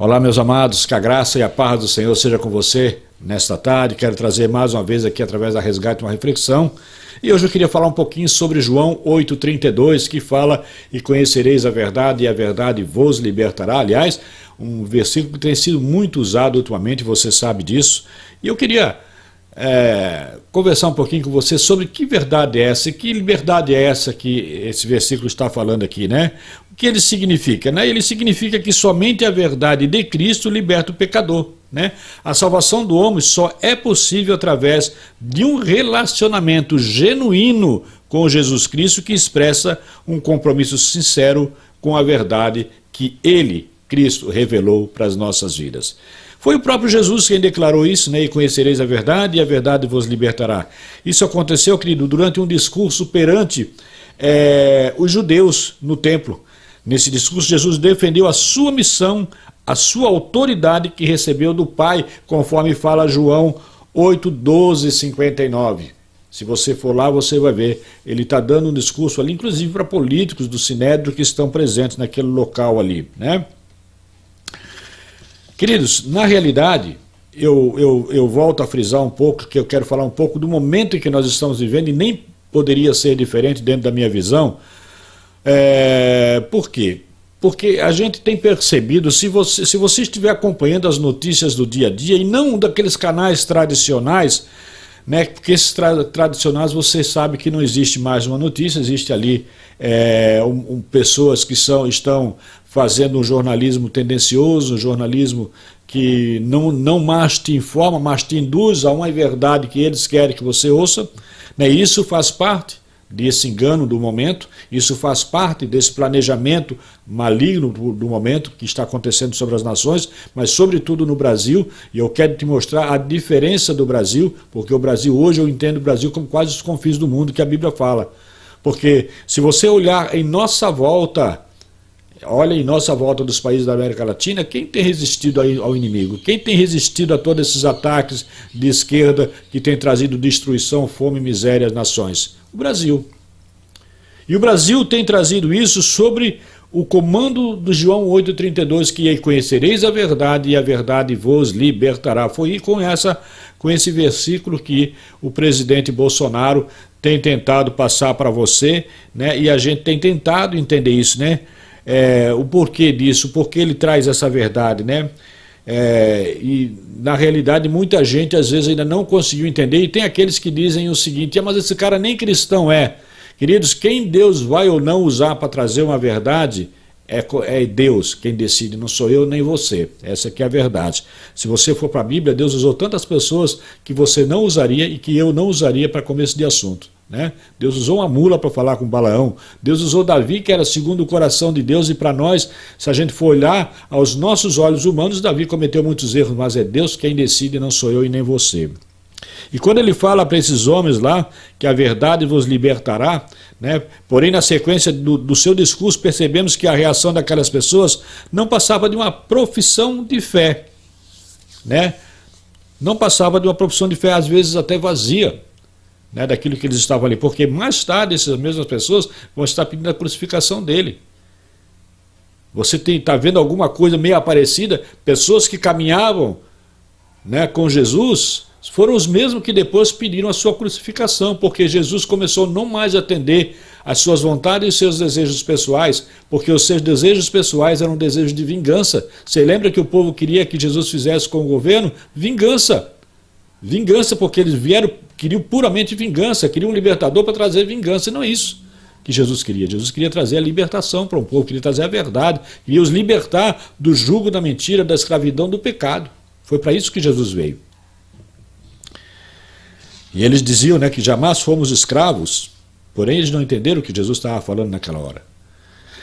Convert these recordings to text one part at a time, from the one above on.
Olá, meus amados, que a graça e a paz do Senhor seja com você nesta tarde. Quero trazer mais uma vez aqui, através da Resgate, uma reflexão. E hoje eu queria falar um pouquinho sobre João 8,32, que fala: e conhecereis a verdade, e a verdade vos libertará. Aliás, um versículo que tem sido muito usado ultimamente, você sabe disso. E eu queria conversar um pouquinho com você sobre que verdade é essa, que liberdade é essa que esse versículo está falando aqui, né? O que ele significa, né? Ele significa que somente a verdade de Cristo liberta o pecador, né? A salvação do homem só é possível através de um relacionamento genuíno com Jesus Cristo, que expressa um compromisso sincero com a verdade que ele, Cristo, revelou para as nossas vidas. Foi o próprio Jesus quem declarou isso, né? E conhecereis a verdade, e a verdade vos libertará. Isso aconteceu, querido, durante um discurso perante os judeus no templo. Nesse discurso, Jesus defendeu a sua missão, a sua autoridade que recebeu do Pai, conforme fala João 8:12-59. Se você for lá, você vai ver. Ele está dando um discurso ali, inclusive para políticos do Sinédrio que estão presentes naquele local ali, né? Queridos, na realidade, eu volto a frisar um pouco, que eu quero falar um pouco do momento em que nós estamos vivendo, e nem poderia ser diferente dentro da minha visão. Por quê? Porque a gente tem percebido, se você estiver acompanhando as notícias do dia a dia, e não daqueles canais tradicionais, né, porque esses tradicionais você sabe que não existe mais uma notícia, existe ali pessoas que estão fazendo um jornalismo tendencioso, um jornalismo que não mais te informa, mas te induz a uma verdade que eles querem que você ouça, né? Isso faz parte desse engano do momento, isso faz parte desse planejamento maligno do momento que está acontecendo sobre as nações, mas sobretudo no Brasil. E eu quero te mostrar a diferença do Brasil, porque o Brasil hoje, eu entendo o Brasil como quase os confins do mundo que a Bíblia fala. Porque se você olhar em nossa volta, olha em nossa volta dos países da América Latina, quem tem resistido ao inimigo? Quem tem resistido a todos esses ataques de esquerda que tem trazido destruição, fome e miséria às nações? O Brasil. E o Brasil tem trazido isso sobre o comando do João 8,32, que conhecereis a verdade, e a verdade vos libertará. Foi com esse versículo que o presidente Bolsonaro tem tentado passar para você, né? E a gente tem tentado entender isso, né? O porquê disso, porque ele traz essa verdade, né? E na realidade muita gente às vezes ainda não conseguiu entender, e tem aqueles que dizem o seguinte: mas esse cara nem cristão é. Queridos, quem Deus vai ou não usar para trazer uma verdade é Deus quem decide, não sou eu nem você. Essa aqui é a verdade. Se você for para a Bíblia, Deus usou tantas pessoas que você não usaria e que eu não usaria para começo de assunto, né? Deus usou uma mula para falar com Balaão. Deus usou Davi, que era segundo o coração de Deus. E para nós, se a gente for olhar aos nossos olhos humanos, Davi cometeu muitos erros, mas é Deus quem decide, não sou eu e nem você. E quando ele fala para esses homens lá que a verdade vos libertará, né? Porém, na sequência do seu discurso, percebemos que a reação daquelas pessoas não passava de uma profissão de fé, né? Não passava de uma profissão de fé, às vezes até vazia, né, daquilo que eles estavam ali, porque mais tarde essas mesmas pessoas vão estar pedindo a crucificação dele. Você está vendo alguma coisa meio parecida? Pessoas que caminhavam, né, com Jesus foram os mesmos que depois pediram a sua crucificação, porque Jesus começou não mais a atender às suas vontades e os seus desejos pessoais, porque os seus desejos pessoais eram desejos de vingança. Você lembra que o povo queria que Jesus fizesse com o governo? Vingança. Vingança, porque eles queriam puramente vingança, queriam um libertador para trazer vingança, e não é isso que Jesus queria. Jesus queria trazer a libertação para um povo, queria trazer a verdade, queria os libertar do jugo da mentira, da escravidão, do pecado. Foi para isso que Jesus veio. E eles diziam, né, que jamais fomos escravos, porém eles não entenderam o que Jesus estava falando naquela hora.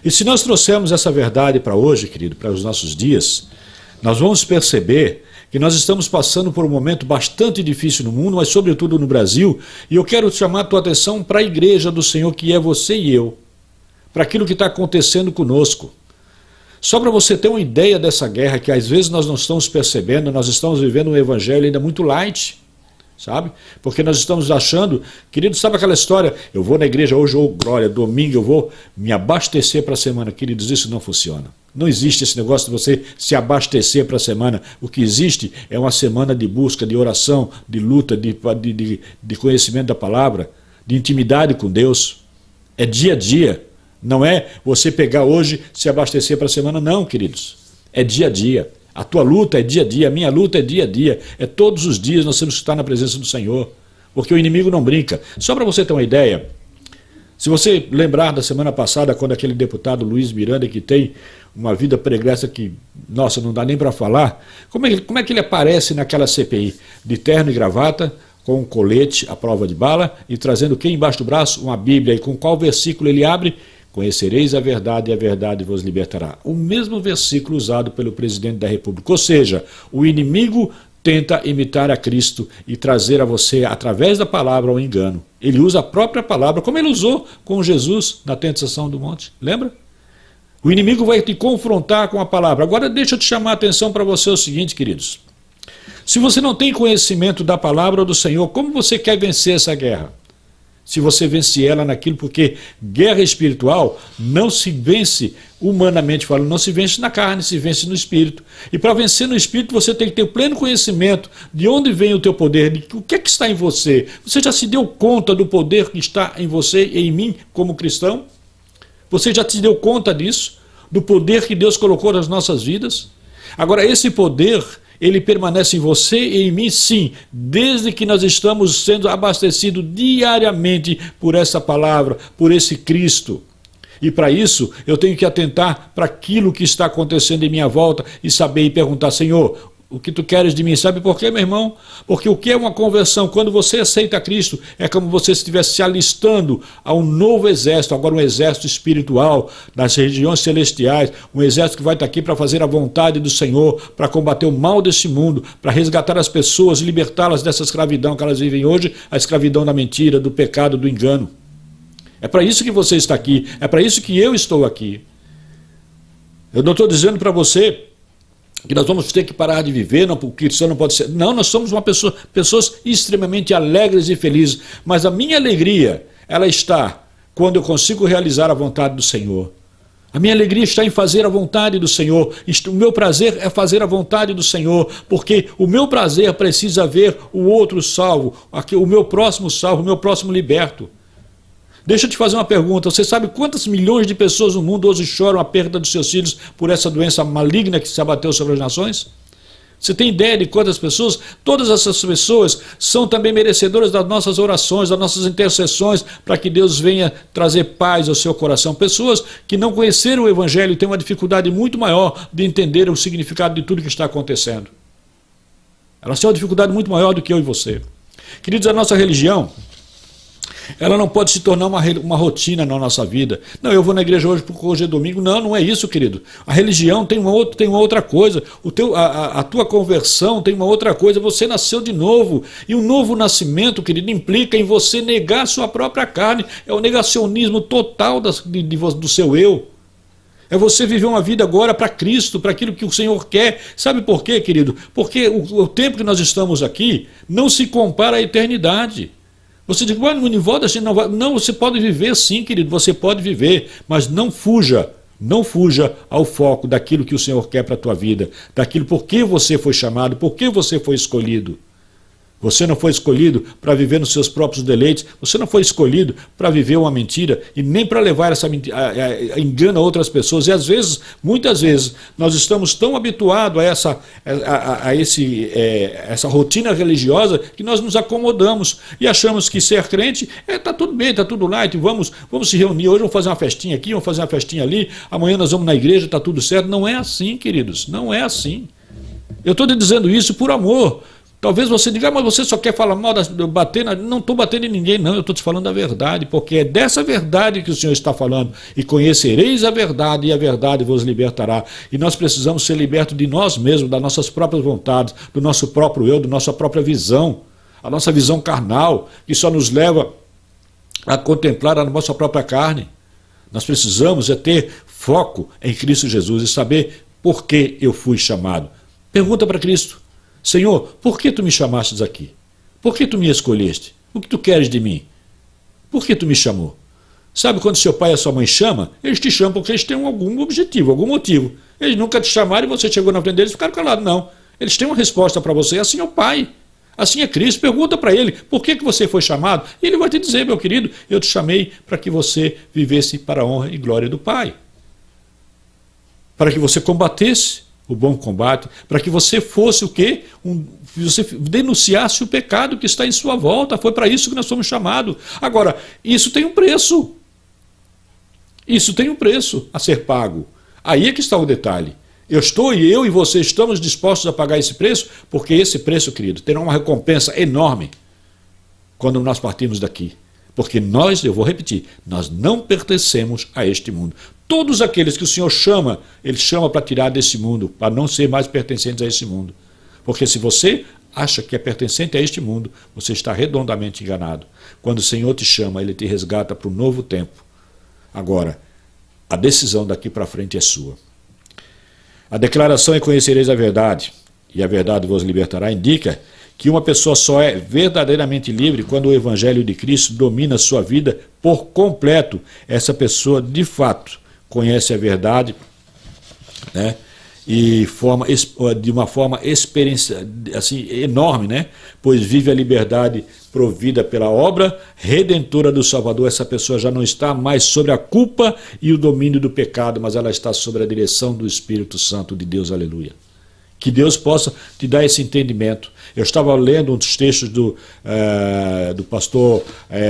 E se nós trouxermos essa verdade para hoje, querido, para os nossos dias, nós vamos perceber que nós estamos passando por um momento bastante difícil no mundo, mas sobretudo no Brasil, e eu quero chamar a tua atenção para a igreja do Senhor, que é você e eu, para aquilo que está acontecendo conosco. Só para você ter uma ideia dessa guerra, que às vezes nós não estamos percebendo, nós estamos vivendo um evangelho ainda muito light, sabe? Porque nós estamos achando, querido, sabe aquela história, eu vou na igreja hoje, ou glória, domingo eu vou me abastecer para a semana. Queridos, isso não funciona. Não existe esse negócio de você se abastecer para a semana. O que existe é uma semana de busca, de oração, de luta, de conhecimento da palavra, de intimidade com Deus. É dia a dia. Não é você pegar hoje, se abastecer para a semana, não, queridos. É dia a dia. A tua luta é dia a dia, a minha luta é dia a dia. É todos os dias nós temos que estar na presença do Senhor. Porque o inimigo não brinca. Só para você ter uma ideia, se você lembrar da semana passada, quando aquele deputado Luiz Miranda, que tem uma vida pregressa que, nossa, não dá nem para falar, como é que ele aparece naquela CPI? De terno e gravata, com um colete à prova de bala e trazendo o que embaixo do braço? Uma Bíblia. E com qual versículo ele abre? Conhecereis a verdade e a verdade vos libertará. O mesmo versículo usado pelo presidente da República. Ou seja, o inimigo tenta imitar a Cristo e trazer a você, através da palavra, o engano. Ele usa a própria palavra, como ele usou com Jesus na tentação do monte. Lembra? O inimigo vai te confrontar com a palavra. Agora deixa eu te chamar a atenção para você o seguinte, queridos. Se você não tem conhecimento da palavra do Senhor, como você quer vencer essa guerra? Se você vence ela naquilo, porque guerra espiritual não se vence humanamente falando, não se vence na carne, se vence no espírito. E para vencer no espírito você tem que ter o pleno conhecimento de onde vem o teu poder, de o que é que está em você. Você já se deu conta do poder que está em você e em mim como cristão? Você já se deu conta disso? Do poder que Deus colocou nas nossas vidas? Agora esse poder, ele permanece em você e em mim, sim, desde que nós estamos sendo abastecidos diariamente por essa palavra, por esse Cristo. E para isso, eu tenho que atentar para aquilo que está acontecendo em minha volta e saber e perguntar, Senhor, o que tu queres de mim? Sabe por quê, meu irmão? Porque o que é uma conversão? Quando você aceita Cristo, é como você estivesse se alistando a um novo exército, agora um exército espiritual, nas regiões celestiais, um exército que vai estar aqui para fazer a vontade do Senhor, para combater o mal desse mundo, para resgatar as pessoas, libertá-las dessa escravidão que elas vivem hoje, a escravidão da mentira, do pecado, do engano. É para isso que você está aqui, é para isso que eu estou aqui. Eu não estou dizendo para você que nós vamos ter que parar de viver, não, o cristão não pode ser. Não, nós somos pessoas extremamente alegres e felizes, mas a minha alegria, ela está quando eu consigo realizar a vontade do Senhor. A minha alegria está em fazer a vontade do Senhor. O meu prazer é fazer a vontade do Senhor, porque o meu prazer precisa ver o outro salvo, o meu próximo salvo, o meu próximo liberto. Deixa eu te fazer uma pergunta, você sabe quantas milhões de pessoas no mundo hoje choram a perda dos seus filhos por essa doença maligna que se abateu sobre as nações? Você tem ideia de quantas pessoas? Todas essas pessoas são também merecedoras das nossas orações, das nossas intercessões, para que Deus venha trazer paz ao seu coração. Pessoas que não conheceram o Evangelho e têm uma dificuldade muito maior de entender o significado de tudo que está acontecendo. Elas têm uma dificuldade muito maior do que eu e você. Queridos, a nossa religião, ela não pode se tornar uma rotina na nossa vida. Não, eu vou na igreja hoje porque hoje é domingo. Não, não é isso, querido. A religião tem uma outra coisa. A tua conversão tem uma outra coisa. Você nasceu de novo. E um novo nascimento, querido, implica em você negar a sua própria carne. É o negacionismo total do seu eu. É você viver uma vida agora para Cristo, para aquilo que o Senhor quer. Sabe por quê, querido? Porque o tempo que nós estamos aqui não se compara à eternidade. Você diz, não me volta assim, não vai. Não, você pode viver sim, querido, você pode viver, mas não fuja ao foco daquilo que o Senhor quer para a tua vida, daquilo por que você foi chamado, por que você foi escolhido. Você não foi escolhido para viver nos seus próprios deleites, você não foi escolhido para viver uma mentira e nem para levar essa mentira, engano a outras pessoas. E às vezes, muitas vezes, nós estamos tão habituados essa rotina religiosa que nós nos acomodamos e achamos que ser crente está tudo bem, está tudo light, vamos se reunir hoje, vamos fazer uma festinha aqui, vamos fazer uma festinha ali, amanhã nós vamos na igreja, está tudo certo. Não é assim, queridos, não é assim. Eu estou te dizendo isso por amor. Talvez você diga, mas você só quer falar mal, não estou batendo em ninguém, não, eu estou te falando a verdade, porque é dessa verdade que o Senhor está falando, e conhecereis a verdade, e a verdade vos libertará. E nós precisamos ser libertos de nós mesmos, das nossas próprias vontades, do nosso próprio eu, da nossa própria visão, a nossa visão carnal, que só nos leva a contemplar a nossa própria carne. Nós precisamos ter foco em Cristo Jesus e saber por que eu fui chamado. Pergunta para Cristo. Senhor, por que tu me chamastes aqui? Por que tu me escolheste? O que tu queres de mim? Por que tu me chamou? Sabe quando seu pai e a sua mãe chamam? Eles te chamam porque eles têm algum objetivo, algum motivo. Eles nunca te chamaram e você chegou na frente deles e ficaram calados, não. Eles têm uma resposta para você, assim é o pai. Assim é Cristo. Pergunta para ele, por que você foi chamado? E ele vai te dizer, meu querido, eu te chamei para que você vivesse para a honra e glória do Pai. Para que você combatesse o bom combate, para que você fosse o quê? Você denunciasse o pecado que está em sua volta. Foi para isso que nós fomos chamados. Agora, isso tem um preço. Isso tem um preço a ser pago. Aí é que está o detalhe. Eu e você estamos dispostos a pagar esse preço, porque esse preço, querido, terá uma recompensa enorme quando nós partirmos daqui. Porque nós, eu vou repetir, nós não pertencemos a este mundo. Todos aqueles que o Senhor chama, Ele chama para tirar desse mundo, para não ser mais pertencentes a esse mundo. Porque se você acha que é pertencente a este mundo, você está redondamente enganado. Quando o Senhor te chama, Ele te resgata para um novo tempo. Agora, a decisão daqui para frente é sua. A declaração "e conhecereis a verdade, e a verdade vos libertará" indica que uma pessoa só é verdadeiramente livre quando o Evangelho de Cristo domina sua vida por completo. Essa pessoa, de fato, conhece a verdade, né? E de uma forma experiência assim, enorme, né? Pois vive a liberdade provida pela obra redentora do Salvador. Essa pessoa já não está mais sobre a culpa e o domínio do pecado, mas ela está sobre a direção do Espírito Santo de Deus, aleluia. Que Deus possa te dar esse entendimento. Eu estava lendo um dos textos do pastor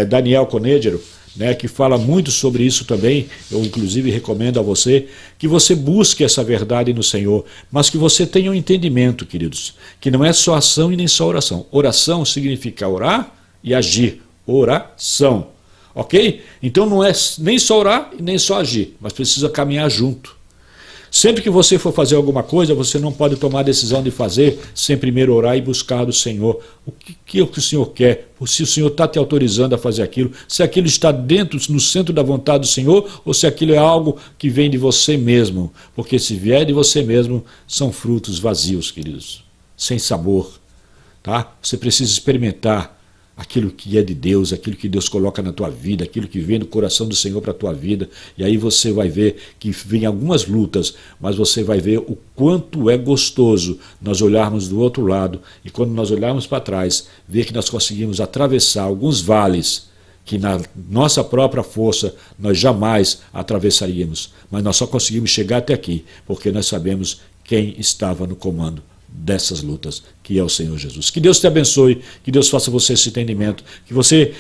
Daniel Conedero, né, que fala muito sobre isso também. Eu inclusive recomendo a você que você busque essa verdade no Senhor, mas que você tenha um entendimento, queridos, que não é só ação e nem só oração. Oração significa orar e agir. Oração, ok? Então não é nem só orar e nem só agir, mas precisa caminhar junto. Sempre que você for fazer alguma coisa, você não pode tomar a decisão de fazer sem primeiro orar e buscar do Senhor. O que é o que o Senhor quer? Se o Senhor está te autorizando a fazer aquilo, se aquilo está dentro, no centro da vontade do Senhor, ou se aquilo é algo que vem de você mesmo. Porque se vier de você mesmo, são frutos vazios, queridos, sem sabor. Tá? Você precisa experimentar aquilo que é de Deus, aquilo que Deus coloca na tua vida, aquilo que vem do coração do Senhor para a tua vida. E aí você vai ver que vem algumas lutas, mas você vai ver o quanto é gostoso nós olharmos do outro lado e quando nós olharmos para trás, ver que nós conseguimos atravessar alguns vales que na nossa própria força nós jamais atravessaríamos. Mas nós só conseguimos chegar até aqui porque nós sabemos quem estava no comando dessas lutas, que é o Senhor Jesus. Que Deus te abençoe, que Deus faça você esse entendimento, que você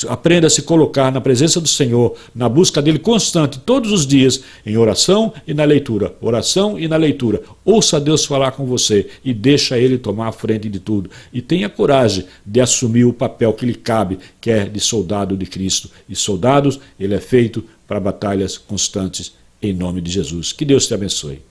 aprenda a se colocar na presença do Senhor, na busca dele constante, todos os dias, em oração e na leitura. Oração e na leitura. Ouça Deus falar com você e deixa Ele tomar a frente de tudo. E tenha coragem de assumir o papel que lhe cabe, que é de soldado de Cristo. E soldados, ele é feito para batalhas constantes, em nome de Jesus. Que Deus te abençoe.